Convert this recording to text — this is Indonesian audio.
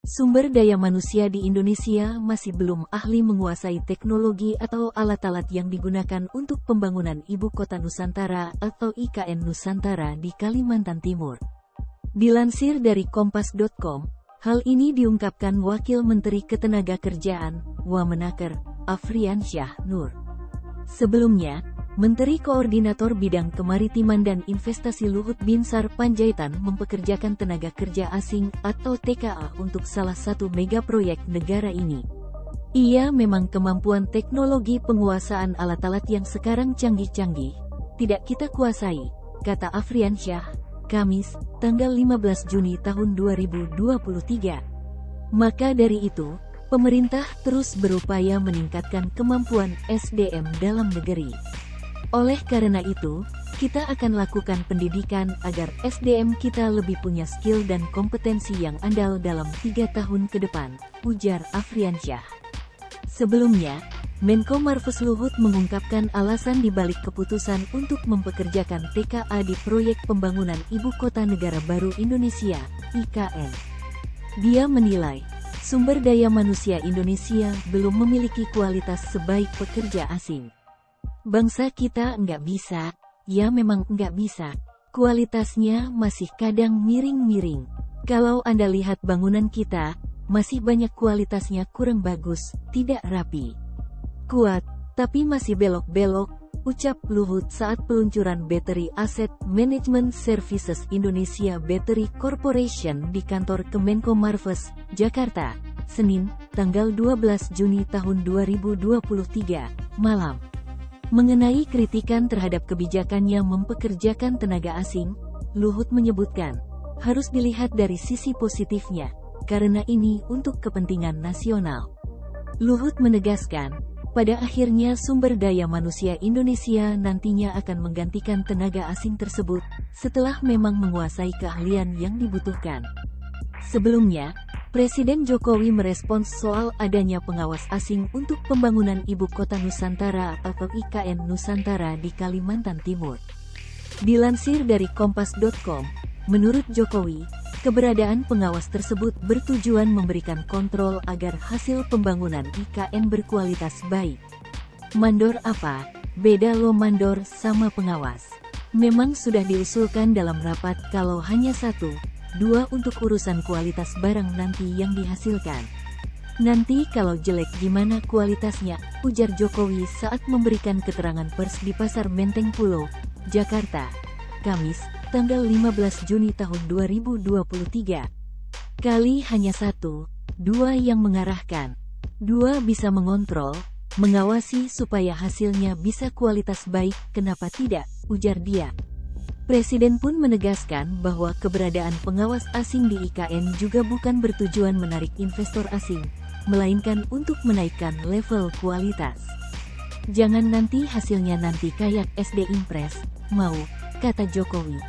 Sumber daya manusia di Indonesia masih belum ahli menguasai teknologi atau alat-alat yang digunakan untuk pembangunan Ibu Kota Nusantara atau IKN Nusantara di Kalimantan Timur. Dilansir dari Kompas.com, hal ini diungkapkan Wakil Menteri Ketenagakerjaan, Wamenaker, Afriansyah Nur. Sebelumnya, Menteri Koordinator Bidang Kemaritiman dan Investasi Luhut Binsar Panjaitan mempekerjakan tenaga kerja asing atau TKA untuk salah satu mega proyek negara ini. Ia memang kemampuan teknologi penguasaan alat-alat yang sekarang canggih-canggih, tidak kita kuasai, kata Afriansyah, Kamis, tanggal 15 Juni tahun 2023. Maka dari itu, pemerintah terus berupaya meningkatkan kemampuan SDM dalam negeri. Oleh karena itu, kita akan lakukan pendidikan agar SDM kita lebih punya skill dan kompetensi yang andal dalam 3 tahun ke depan, ujar Afriansyah. Sebelumnya, Menko Marves Luhut mengungkapkan alasan dibalik keputusan untuk mempekerjakan TKA di proyek pembangunan Ibu Kota Negara Baru Indonesia, IKN. Dia menilai, sumber daya manusia Indonesia belum memiliki kualitas sebaik pekerja asing. Bangsa kita nggak bisa, ya memang nggak bisa. Kualitasnya masih kadang miring-miring. Kalau Anda lihat bangunan kita, masih banyak kualitasnya kurang bagus, tidak rapi. Kuat, tapi masih belok-belok, ucap Luhut saat peluncuran Battery Asset Management Services Indonesia Battery Corporation di kantor Kemenko Marves, Jakarta, Senin, tanggal 12 Juni tahun 2023, malam. Mengenai kritikan terhadap kebijakannya mempekerjakan tenaga asing, Luhut menyebutkan, harus dilihat dari sisi positifnya, karena ini untuk kepentingan nasional. Luhut menegaskan, pada akhirnya sumber daya manusia Indonesia nantinya akan menggantikan tenaga asing tersebut, setelah memang menguasai keahlian yang dibutuhkan. Sebelumnya, Presiden Jokowi merespons soal adanya pengawas asing untuk pembangunan Ibu Kota Nusantara atau IKN Nusantara di Kalimantan Timur. Dilansir dari Kompas.com, menurut Jokowi, keberadaan pengawas tersebut bertujuan memberikan kontrol agar hasil pembangunan IKN berkualitas baik. Mandor apa? Beda lo mandor sama pengawas. Memang sudah diusulkan dalam rapat kalau hanya 1, 2 untuk urusan kualitas barang nanti yang dihasilkan. Nanti kalau jelek gimana kualitasnya, ujar Jokowi saat memberikan keterangan pers di Pasar Menteng Pulo, Jakarta, Kamis, tanggal 15 Juni tahun 2023. Kali hanya 1, 2 yang mengarahkan. 2 bisa mengontrol, mengawasi supaya hasilnya bisa kualitas baik, kenapa tidak, ujar dia. Presiden pun menegaskan bahwa keberadaan pengawas asing di IKN juga bukan bertujuan menarik investor asing, melainkan untuk menaikkan level kualitas. Jangan nanti hasilnya nanti kayak SD Impres, mau, kata Jokowi.